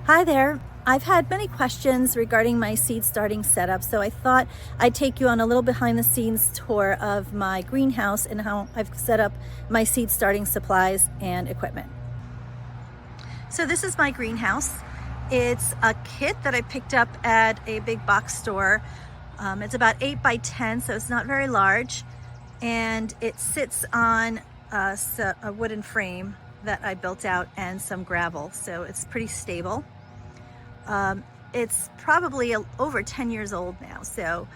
Hi there. I've had many questions regarding my seed starting setup, so I thought I'd take you on a little behind the scenes tour of my greenhouse and how I've set up my seed starting supplies and equipment. So this is my greenhouse. It's a kit that I picked up at a big box store. It's about 8 by 10, so it's not very large, and it sits on a wooden frame that I built out and some gravel, so it's pretty stable. It's probably over 10 years old now, so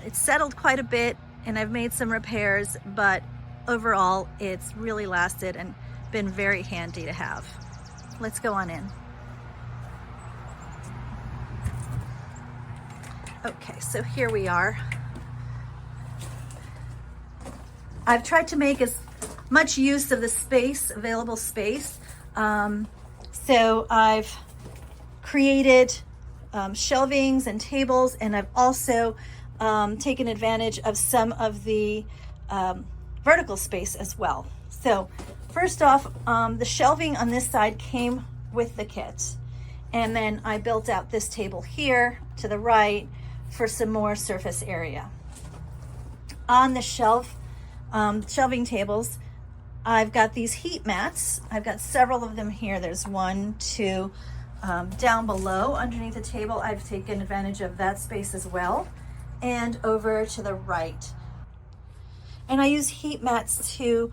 it's settled quite a bit, and I've made some repairs, but overall it's really lasted and been very handy to have. Let's go on in. Okay, so here we are. I've tried to make as much use of the space, available space. So I've created shelvings and tables, and I've also taken advantage of some of the vertical space as well. So first off, the shelving on this side came with the kit. And then I built out this table here to the right for some more surface area. On the shelving tables, I've got these heat mats. I've got several of them here. There's one, two, down below underneath the table. I've taken advantage of that space as well, and over to the right. And I use heat mats to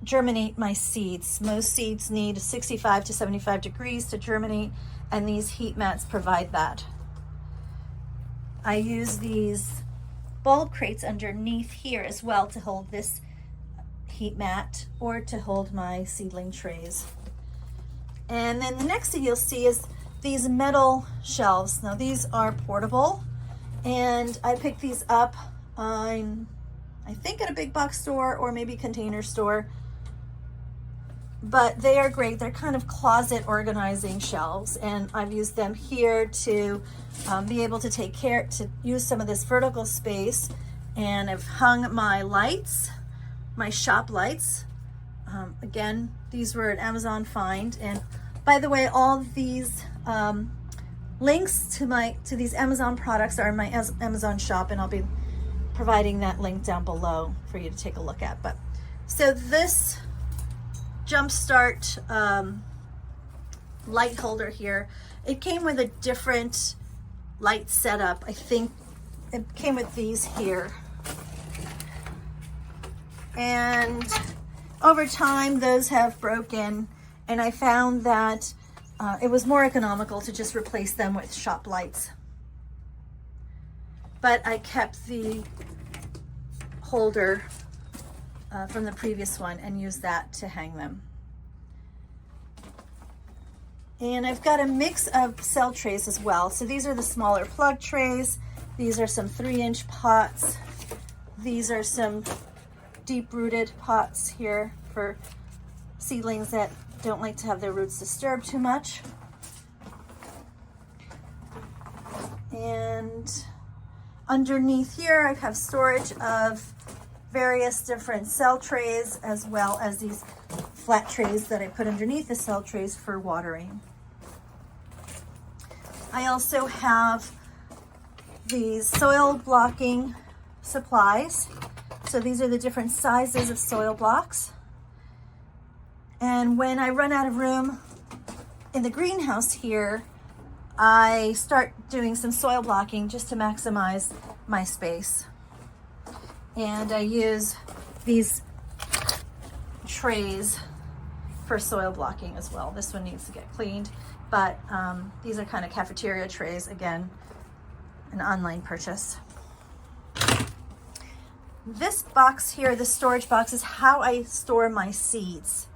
germinate my seeds. Most seeds need 65 to 75 degrees to germinate, and these heat mats provide that. I use these bulb crates underneath here as well to hold this heat mat or to hold my seedling trays. And then the next thing you'll see is these metal shelves. Now these are portable, and I picked these up on, I think, at a big box store or maybe Container Store. But they are great. They're kind of closet organizing shelves, and I've used them here to be able to use some of this vertical space. And I've hung my lights, my shop lights. Again, these were an Amazon find. And by the way, all of these links to these Amazon products are in my Amazon shop, and I'll be providing that link down below for you to take a look at. But so this Jumpstart light holder here, it came with a different light setup. I think it came with these here, and over time those have broken, and I found that it was more economical to just replace them with shop lights. But I kept the holder from the previous one and use that to hang them. And I've got a mix of cell trays as well. So these are the smaller plug trays. These are some 3-inch pots. These are some deep-rooted pots here for seedlings that don't like to have their roots disturbed too much. And underneath here, I have storage of various different cell trays, as well as these flat trays that I put underneath the cell trays for watering. I also have these soil blocking supplies. So these are the different sizes of soil blocks. And when I run out of room in the greenhouse here, I start doing some soil blocking just to maximize my space. And I use these trays for soil blocking as well. This one needs to get cleaned, but these are kind of cafeteria trays. Again, an online purchase. This box here, the storage box, is how I store my seeds.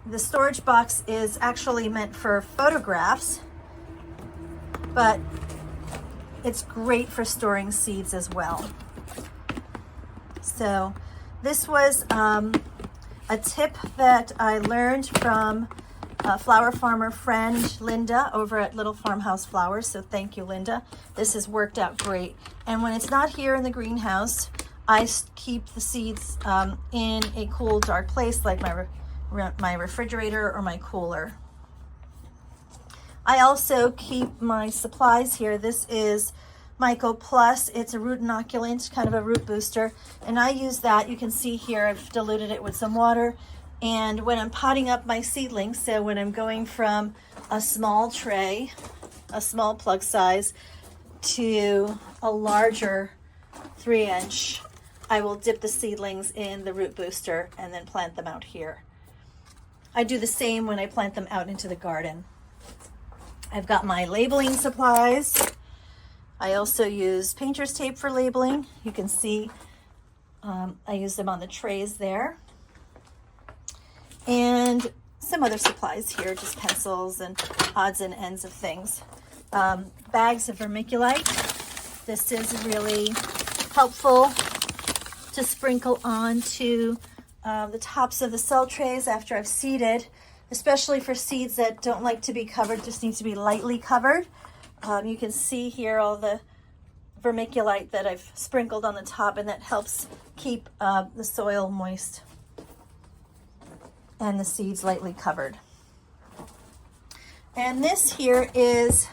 The storage box is actually meant for photographs, but it's great for storing seeds as well. So this was a tip that I learned from a flower farmer friend, Linda, over at Little Farmhouse Flowers. So thank you, Linda. This has worked out great. And when it's not here in the greenhouse, I keep the seeds in a cool, dark place like my refrigerator or my cooler. I also keep my supplies here. This is Myco Plus. It's a root inoculant, kind of a root booster. And I use that. You can see here I've diluted it with some water. And when I'm potting up my seedlings, so when I'm going from a small tray, a small plug size, to a larger 3-inch, I will dip the seedlings in the root booster and then plant them out here. I do the same when I plant them out into the garden. I've got my labeling supplies. I also use painter's tape for labeling. You can see I use them on the trays there. And some other supplies here, just pencils and odds and ends of things. Bags of vermiculite. This is really helpful to sprinkle onto the tops of the cell trays after I've seeded, especially for seeds that don't like to be covered, just need to be lightly covered. You can see here all the vermiculite that I've sprinkled on the top, and that helps keep the soil moist and the seeds lightly covered. And this here is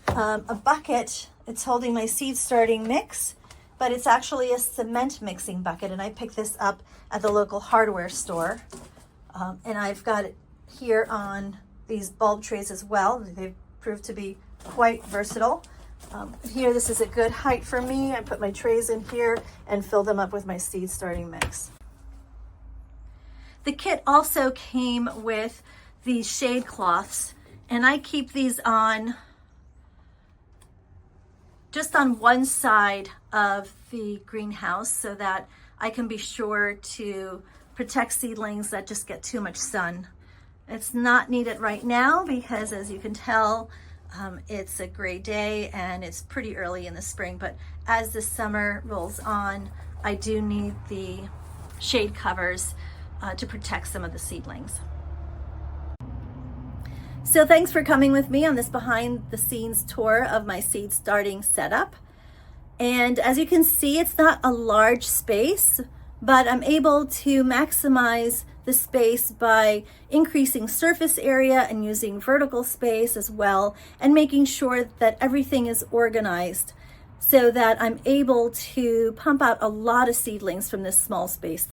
a bucket. It's holding my seed starting mix, but it's actually a cement mixing bucket, and I picked this up at the local hardware store. And I've got it here on these bulb trays as well. They've proved to be quite versatile. Here, this is a good height for me. I put my trays in here and fill them up with my seed starting mix. The kit also came with these shade cloths, and I keep these on just on one side of the greenhouse so that I can be sure to protect seedlings that just get too much sun. It's not needed right now because, as you can tell, it's a gray day and it's pretty early in the spring, but as the summer rolls on, I do need the shade covers to protect some of the seedlings. So thanks for coming with me on this behind the scenes tour of my seed starting setup. And as you can see, it's not a large space, but I'm able to maximize the space by increasing surface area and using vertical space as well, and making sure that everything is organized so that I'm able to pump out a lot of seedlings from this small space.